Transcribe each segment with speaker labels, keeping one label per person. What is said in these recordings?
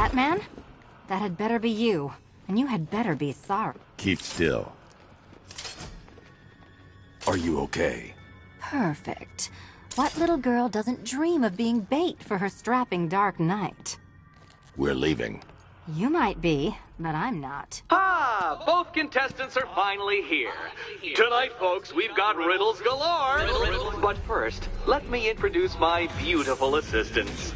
Speaker 1: Batman? That had better be you. And you had better be sorry.
Speaker 2: Keep still. Are you okay?
Speaker 1: Perfect. What little girl doesn't dream of being bait for her strapping Dark Knight?
Speaker 2: We're leaving.
Speaker 1: You might be, but I'm not.
Speaker 3: Ah, both contestants are finally here. Tonight, folks, we've got riddles galore. But first, let me introduce my beautiful assistants.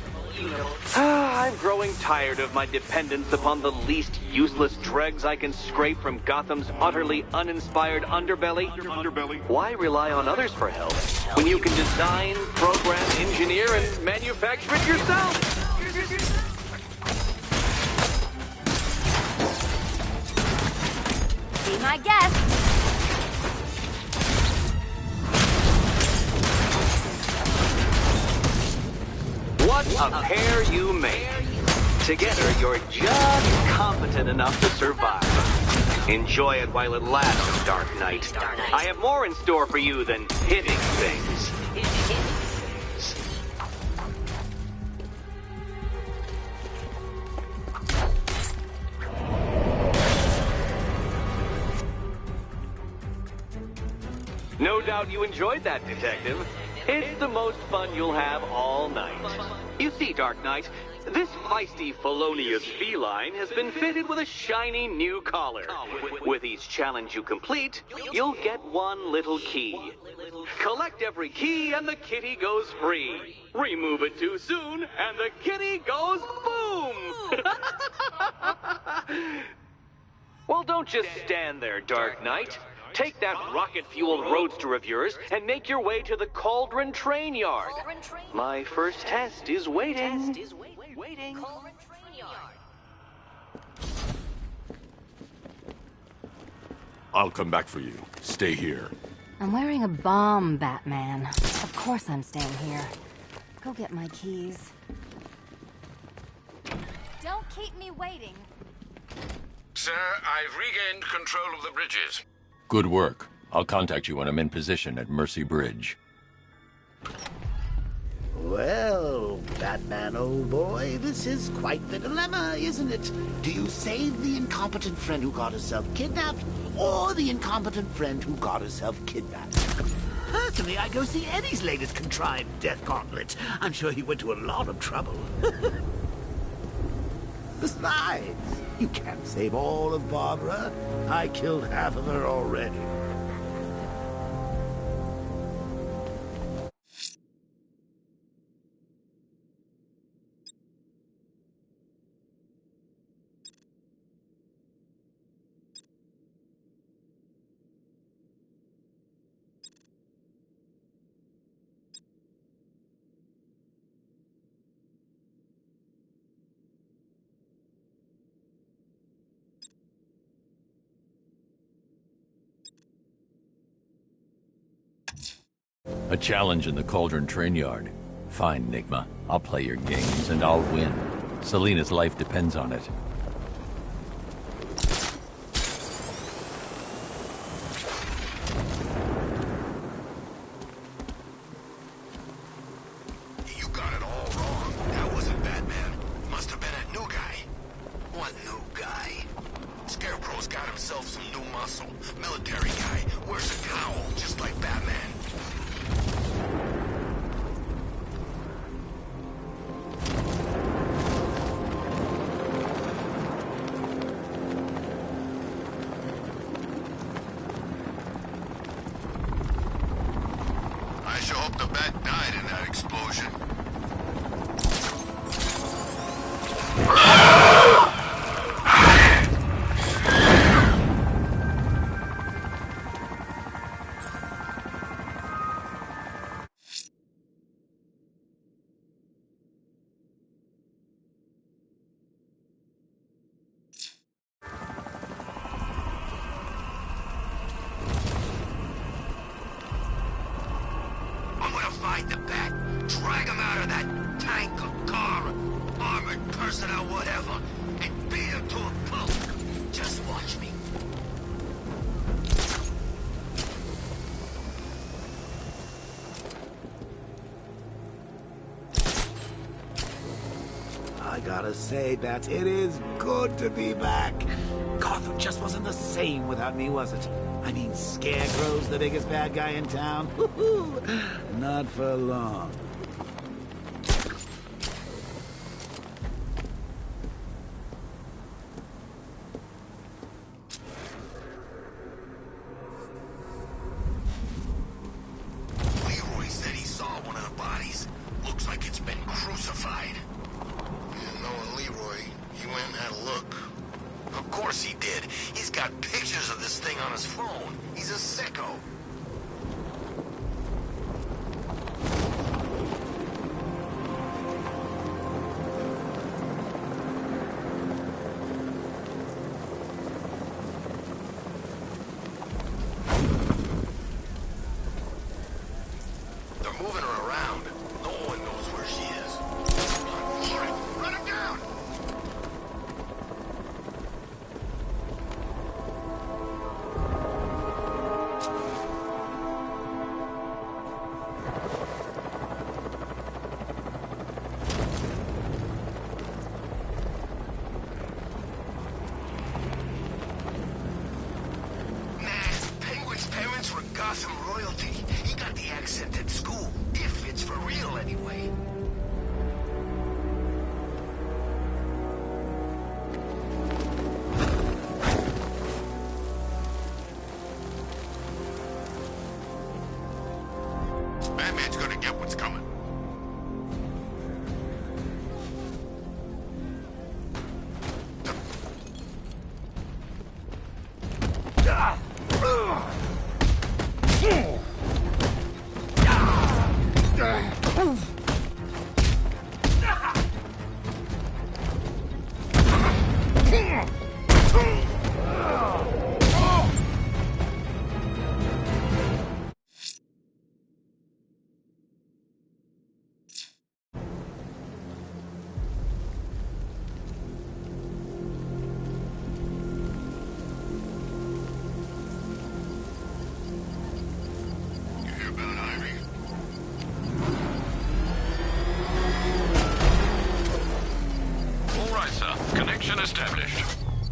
Speaker 3: I'm growing tired of my dependence upon the least useless dregs I can scrape from Gotham's utterly uninspired underbelly. Why rely on others for help when you can design, program, engineer, and manufacture it yourself?
Speaker 1: Be my guest.
Speaker 3: What a pair you make. Together, you're just competent enough to survive. Enjoy it while it lasts, Dark Knight. I have more in store for you than hitting things. No doubt you enjoyed that, Detective. It's the most fun you'll have all night. You see, Dark Knight, this feisty, felonious feline has been fitted with a shiny new collar. With each challenge you complete, you'll get one little key. Collect every key and the kitty goes free. Remove it too soon and the kitty goes boom! Well, don't just stand there, Dark Knight. Take that rocket-fueled roadster of yours and make your way to the Cauldron Train Yard. My first test is waiting.
Speaker 2: I'll come back for you. Stay here.
Speaker 1: I'm wearing a bomb, Batman. Of course I'm staying here. Go get my keys. Don't keep me waiting.
Speaker 4: Sir, I've regained control of the bridges.
Speaker 2: Good work. I'll contact you when I'm in position at Mercy Bridge.
Speaker 5: Well, Batman, old boy, this is quite the dilemma, isn't it? Do you save the incompetent friend who got herself kidnapped, or the incompetent friend who got herself kidnapped? Personally, I go see Eddie's latest contrived death gauntlet. I'm sure he went to a lot of trouble. Besides, you can't save all of Barbara. I killed half of her already.
Speaker 2: A challenge in the Cauldron Train Yard. Fine, Nigma. I'll play your games and I'll win. Selina's life depends on it.
Speaker 4: You got it all wrong. That wasn't Batman. Must have been a new guy. What new guy? Scarecrow's got himself some new muscle. Military guy. Wears a cowl, just like Batman. I sure hope the bat died in that explosion. I'm gonna find the bat, drag him out of that tank or car, armored person or whatever, and beat him to a pulp. Just watch me.
Speaker 5: Are gotta say, Bats, it is good to be back. Gotham just wasn't the same without me, was it? I mean, Scarecrow's the biggest bad guy in town. Not for long.
Speaker 4: Leroy said he saw one of the bodies. Looks like it's been crucified. And knowing Leroy, he went and had a look. Of course he did. He's got pictures of this thing on his phone. He's a sicko. They're moving her around. No one knows where she is. Come on, run him down! Penguin's parents were Gotham royalty. He got the accent at school, if it's for real anyway. Batman's gonna get what's coming.
Speaker 6: Connection established.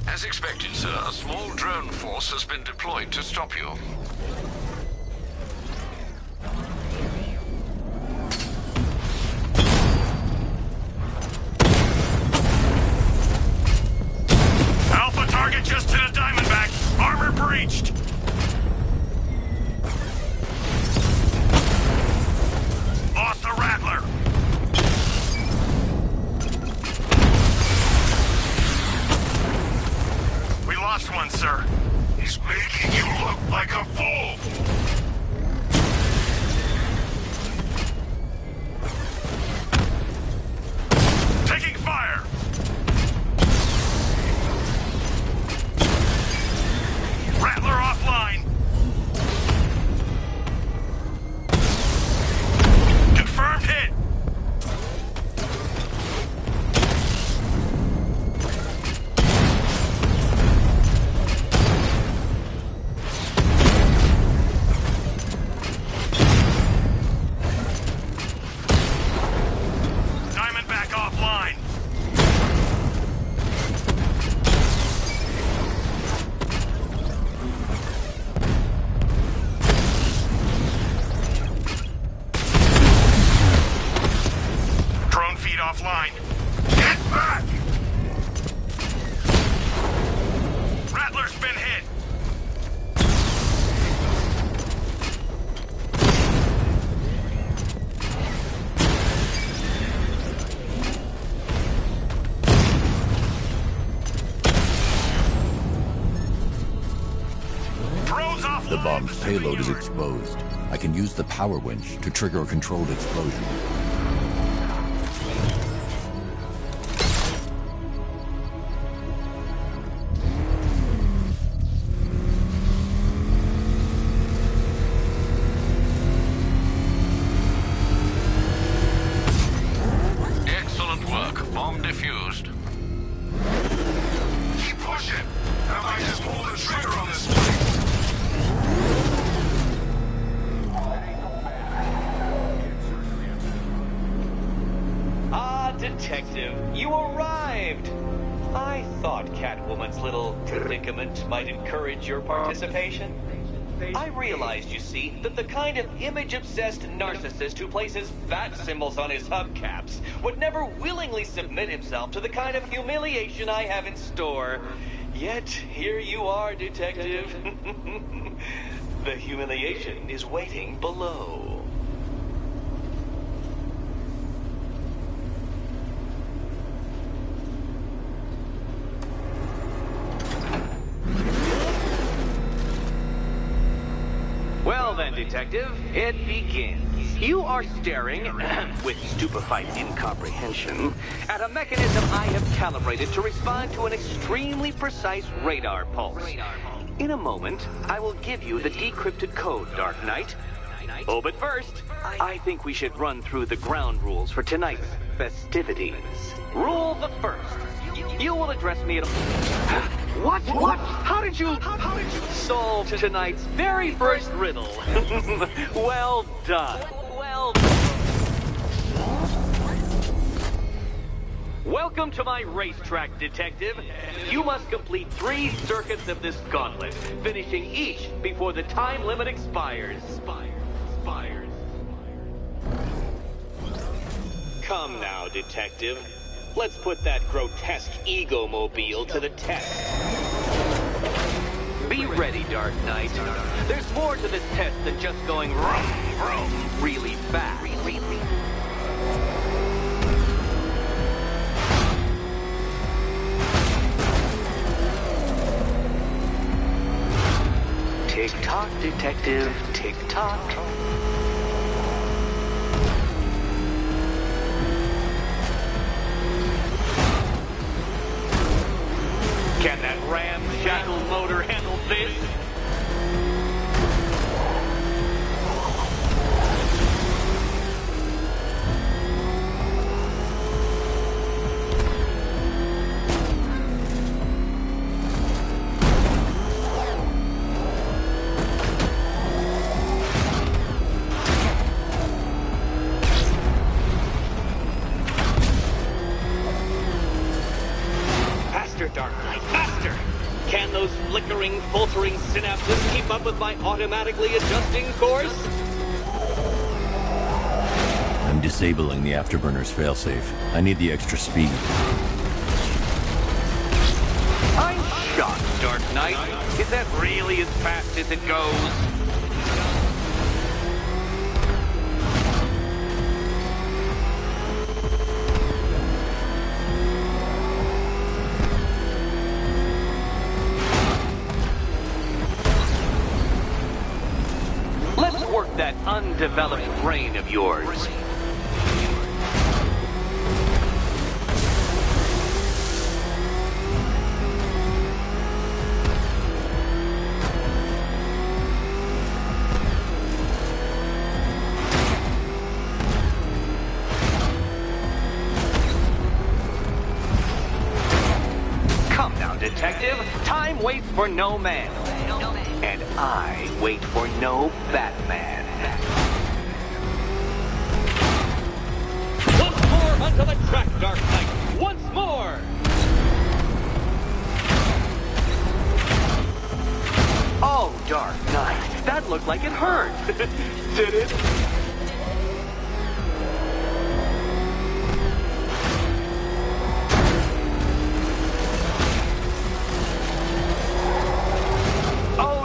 Speaker 6: As expected, sir, a small drone force has been deployed to stop you. Alpha target just hit a Diamondback. Armor breached. Lost the Rattler. Lost one, sir. He's making you look like a fool! Taking fire! Rattler offline! Confirmed hit! Offline. Get back! Rattler's been hit. Drone's offline.
Speaker 2: The bomb's payload is exposed. I can use the power winch to trigger a controlled explosion.
Speaker 6: Bomb defused.
Speaker 4: Keep pushing! I might just pull the trigger on this place!
Speaker 3: Detective, you arrived! I thought Catwoman's little predicament might encourage your participation. I realized, you see, that the kind of image-obsessed narcissist who places bat symbols on his hubcaps would never willingly submit himself to the kind of humiliation I have in store. Yet, here you are, Detective. The humiliation is waiting below. Well then, Detective, it begins. You are staring, with stupefied incomprehension, at a mechanism I have calibrated to respond to an extremely precise radar pulse. In a moment, I will give you the decrypted code, Dark Knight. Oh, but first, I think we should run through the ground rules for tonight's festivities. Rule the first. You will address me at What? How did you solve tonight's very first riddle? Well done. Welcome to my racetrack, Detective. You must complete 3 circuits of this gauntlet, finishing each before the time limit expires. Come now, Detective. Let's put that grotesque ego-mobile to the test. Be ready, Dark Knight. There's more to this test than just going vroom, really fast. Tick-tock, Detective, tick-tock. Can that ramshackle motor handle this? Dark Knight, faster! Can those flickering, faltering synapses keep up with my automatically adjusting course?
Speaker 2: I'm disabling the afterburner's failsafe. I need the extra speed.
Speaker 3: I'm shocked, Dark Knight. Is that really as fast as it goes? That undeveloped brain of yours. Come now, Detective. Time waits for no man. And I wait for no Batman. Once more onto the track, Dark Knight! Once more! Oh, Dark Knight, that looked like it hurt. Did it?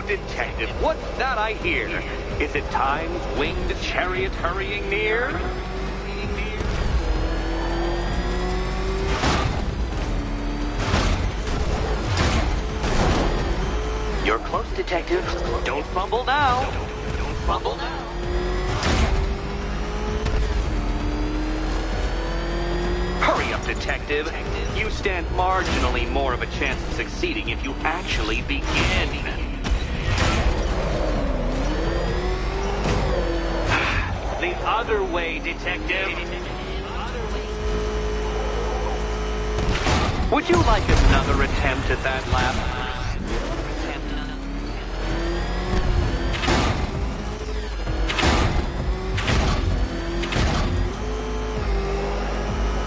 Speaker 3: Detective, what's that I hear? Is it time's winged chariot hurrying near? You're close, Detective. Don't fumble now. Don't fumble now. Hurry up, Detective. You stand marginally more of a chance of succeeding if you actually begin. The other way, Detective. Would you like another attempt at that lap?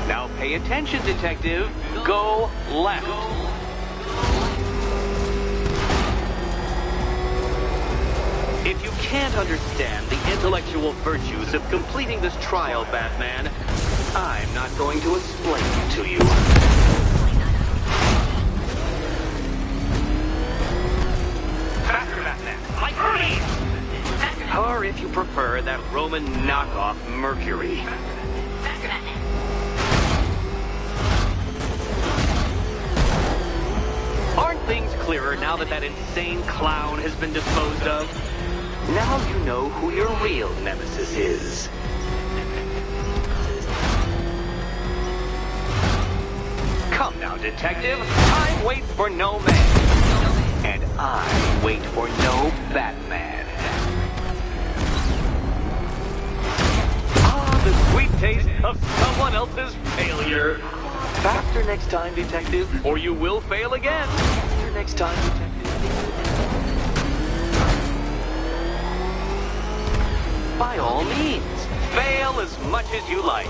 Speaker 3: Now pay attention, detective. Go left. If you can't understand the intellectual virtues of completing this trial, Batman, I'm not going to explain it to you. Faster, Batman! Like Hermes! Or if you prefer, that Roman knockoff Mercury.
Speaker 1: Faster, Batman.
Speaker 3: Aren't things clearer now that that insane clown has been disposed of? Now you know who your real nemesis is. Come now, detective. Time waits for no man. And I wait for no Batman. Ah, the sweet taste of someone else's failure. Faster next time, detective, or you will fail again. Faster next time, detective. By all means, fail as much as you like.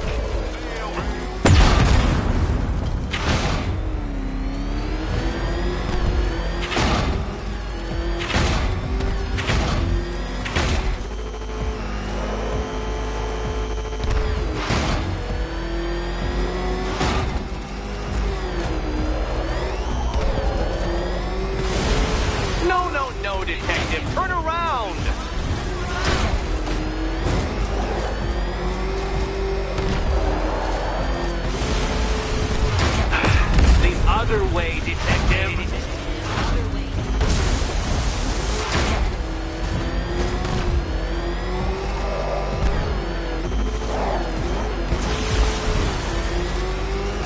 Speaker 3: No, detective, turn around! The other way, detective.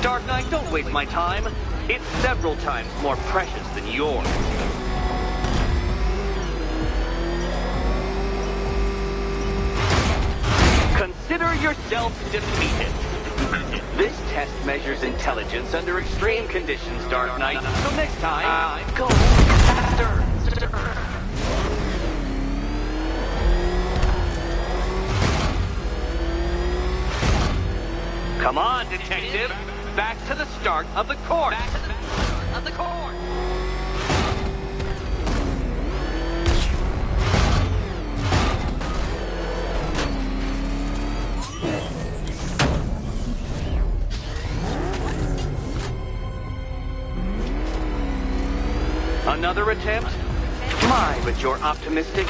Speaker 3: Dark Knight, don't waste my time. It's several times more precious than yours. Consider yourself defeated. This test measures intelligence under extreme conditions, Dark Knight. So next time, go faster. Come on, detective. Back to the start of the course. Back to the start of the course. Another attempt? My, but you're optimistic.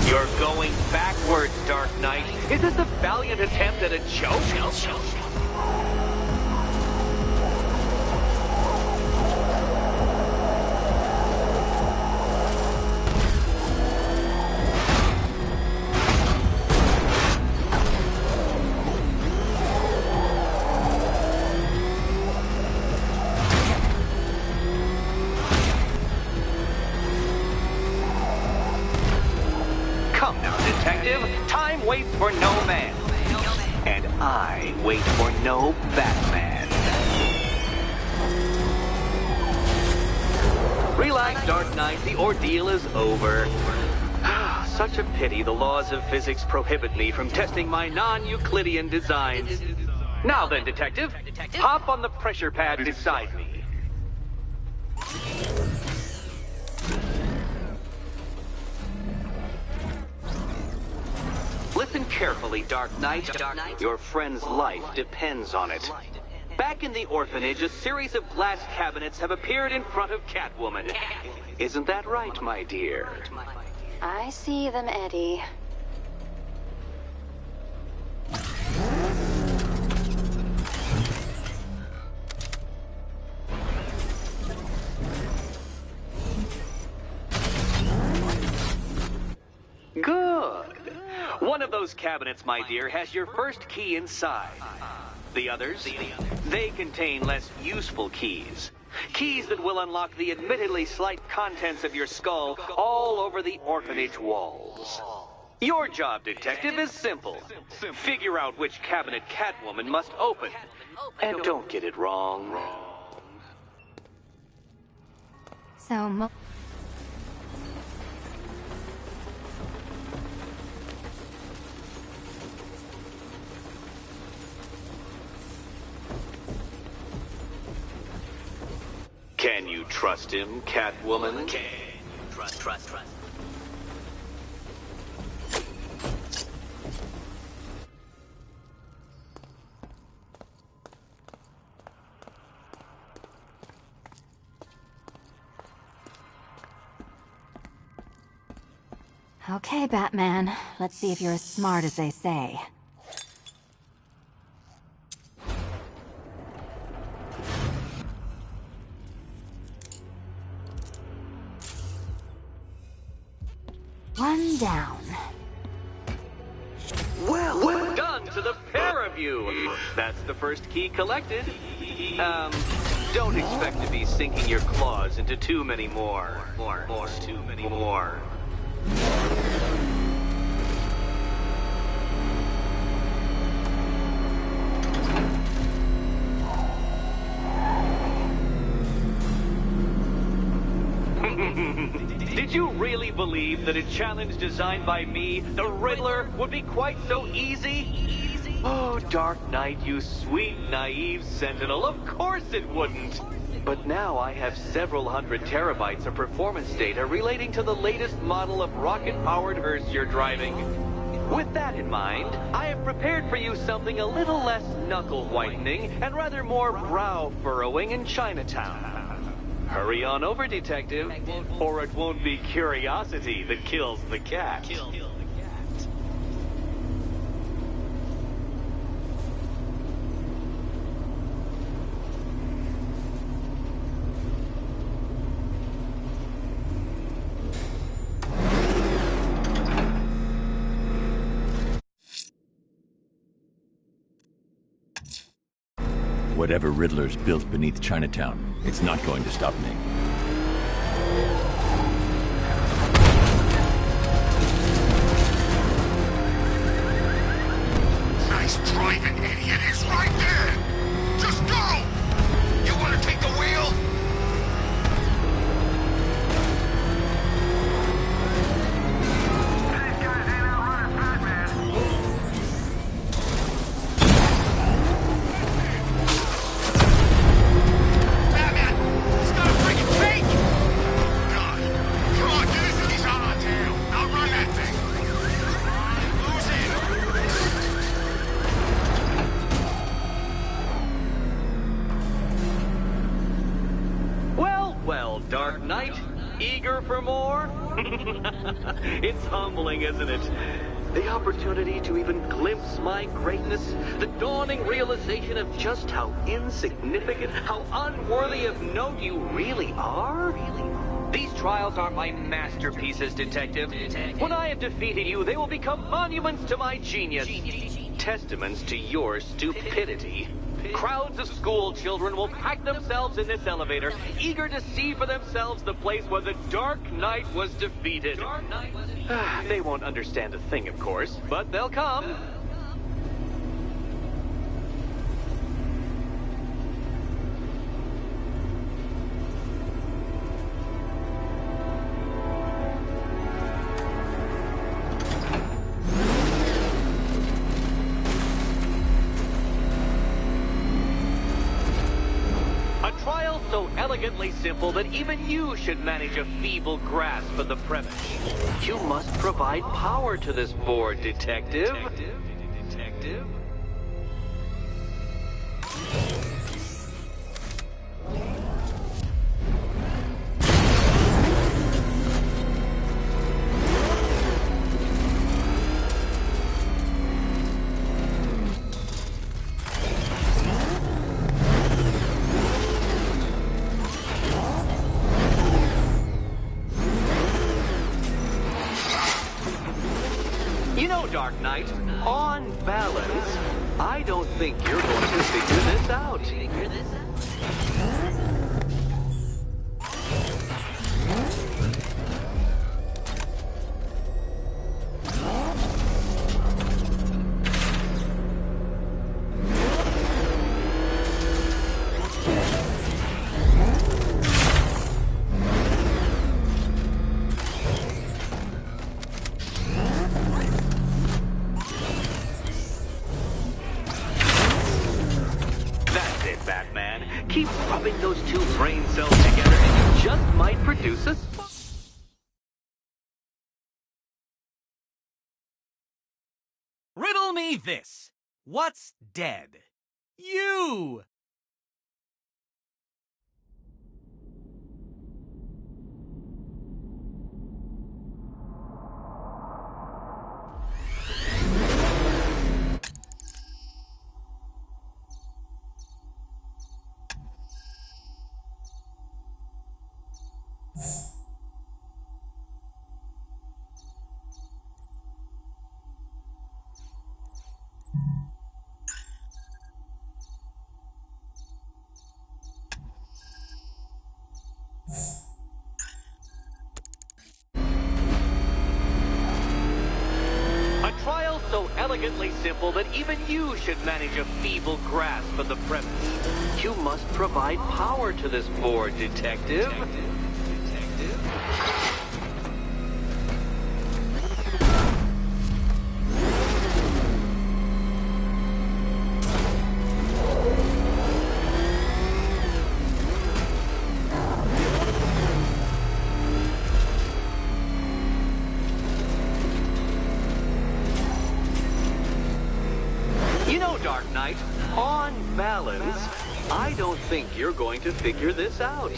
Speaker 3: You're going backwards, Dark Knight. Is this a valiant attempt at a joke? Come now, detective. Time waits for no man. And I wait for no Batman. Relax, Dark Knight. The ordeal is over. Such a pity the laws of physics prohibit me from testing my non-Euclidean designs. Now then, detective, hop on the pressure pad beside me. Listen carefully, Dark Knight. Your friend's life depends on it. Back in the orphanage, a series of glass cabinets have appeared in front of Catwoman. Isn't that right, my dear?
Speaker 1: I see them, Eddie.
Speaker 3: Good. One of those cabinets, my dear, has your first key inside. The others, they contain less useful keys. Keys that will unlock the admittedly slight contents of your skull all over the orphanage walls. Your job, Detective, is simple. Figure out which cabinet Catwoman must open. And don't get it wrong.
Speaker 1: So,
Speaker 3: Can you trust him, Catwoman?
Speaker 7: Trust.
Speaker 1: okay, Batman. Let's see if you're as smart as they say. One down.
Speaker 3: Well done to the pair of you. That's the first key collected. Don't expect to be sinking your claws into too many more. Too many more. Did you really believe that a challenge designed by me, the Riddler, would be quite so easy? Oh, Dark Knight, you sweet, naive sentinel, of course it wouldn't. But now I have several hundred terabytes of performance data relating to the latest model of rocket-powered hearse you're driving. With that in mind, I have prepared for you something a little less knuckle-whitening and rather more brow-furrowing in Chinatown. Hurry on over, Detective, or it won't be curiosity that kills the cat.
Speaker 2: Whatever Riddler's built beneath Chinatown, it's not going to stop me.
Speaker 4: Nice driving, idiot. He's right there. Just go. You want to take the wheel? These guys ain't outrunning Batman.
Speaker 3: Well, Dark Knight, eager for more? It's humbling, isn't it? The opportunity to even glimpse my greatness, the dawning realization of just how insignificant, how unworthy of note you really are? These trials are my masterpieces, Detective. When I have defeated you, they will become monuments to my genius, testaments to your stupidity. Crowds of school children will pack themselves in this elevator, eager to see for themselves the place where the Dark Knight was defeated. They won't understand a thing, of course, but they'll come. So elegantly simple that even you should manage a feeble grasp of the premise. You must provide power to this board, Detective. Detective? You know, Dark Knight, on balance, I don't think you're going to figure this out. Batman. Keep rubbing those two brain cells together and you just might produce a...
Speaker 7: Riddle me this. What's dead? You!
Speaker 3: A trial so elegantly simple that even you should manage a feeble grasp of the premise. You must provide power to this board, Detective. You know, Dark Knight, on balance, I don't think you're going to figure this out.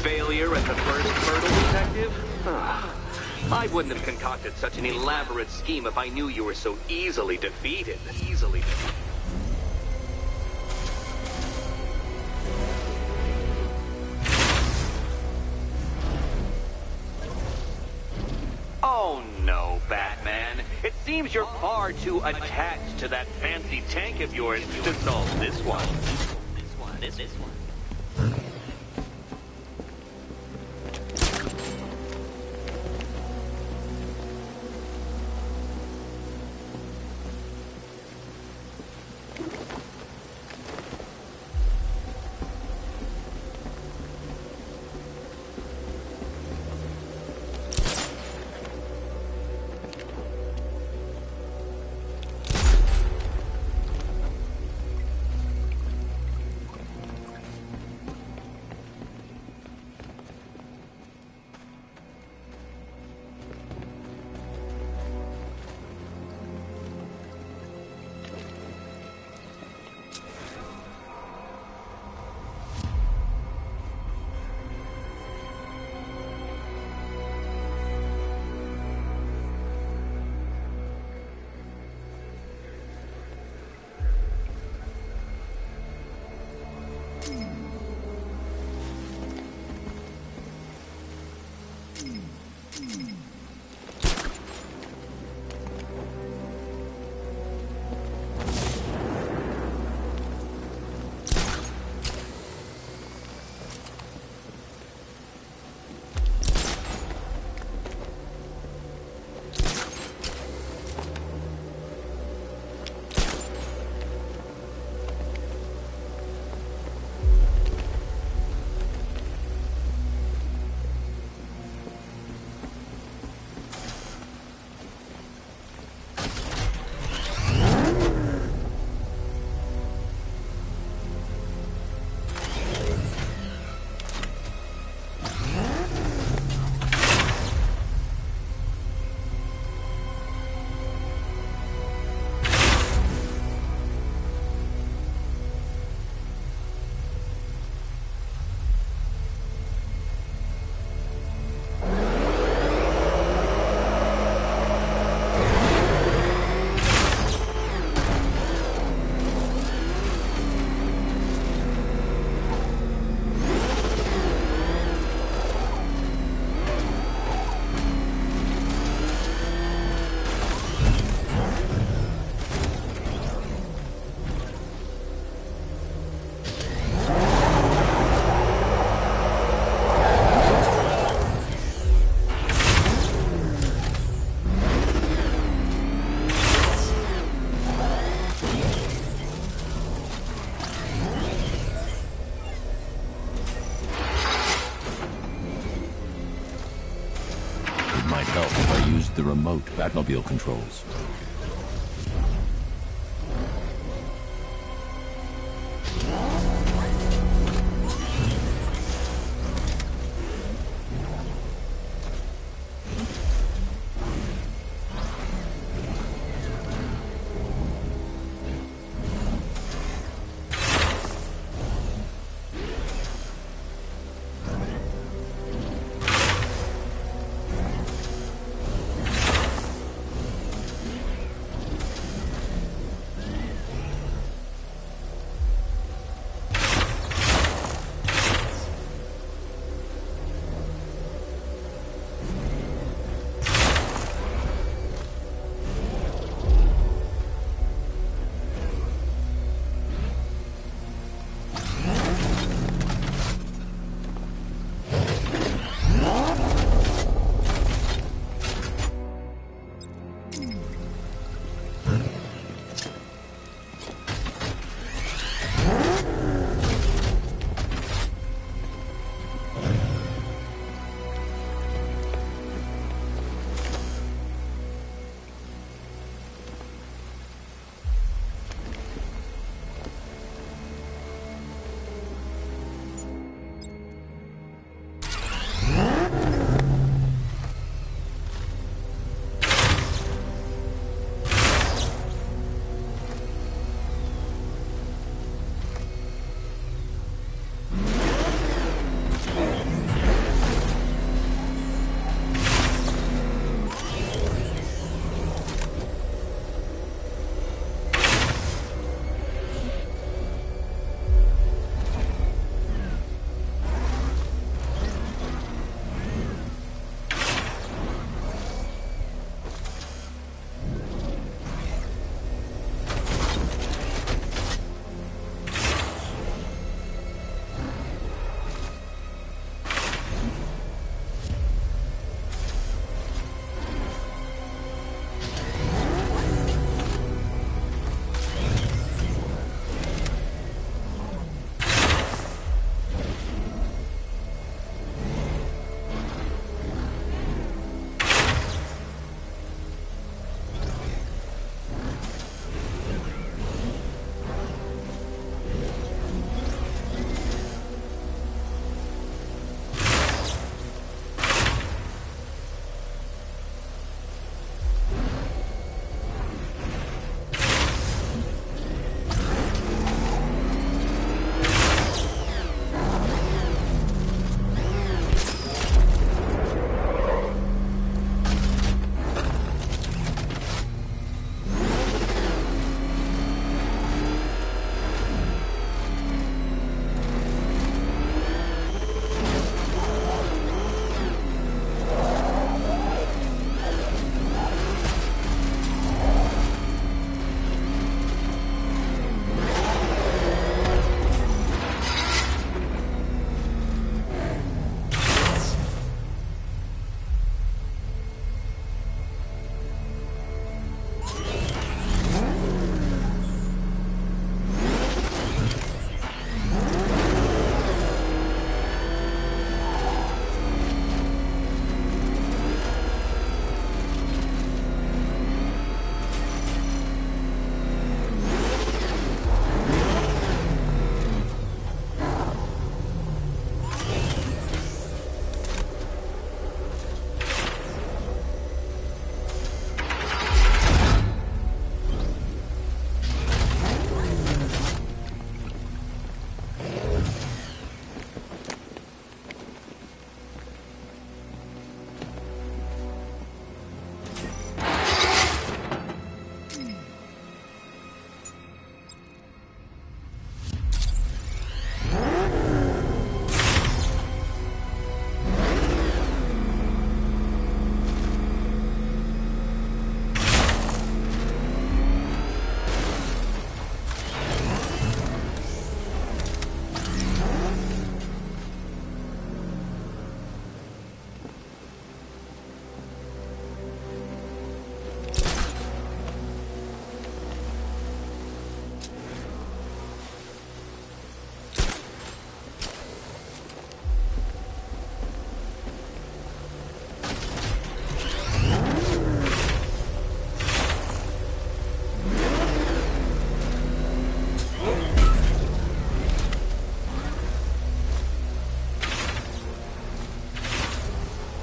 Speaker 3: Failure at the first hurdle, Detective? I wouldn't have concocted such an elaborate scheme if I knew you were so easily defeated. Oh no, Batman. It seems you're far too attached to that fancy tank of yours to solve this one. This one.
Speaker 2: remote Batmobile controls.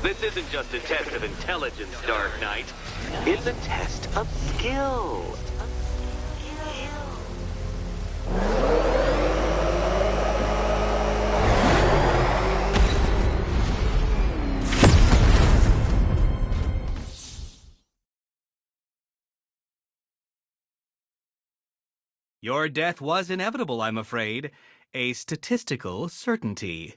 Speaker 3: This isn't just a test of intelligence, Dark Knight. It's a test of skill.
Speaker 7: Your death was inevitable, I'm afraid. A statistical certainty.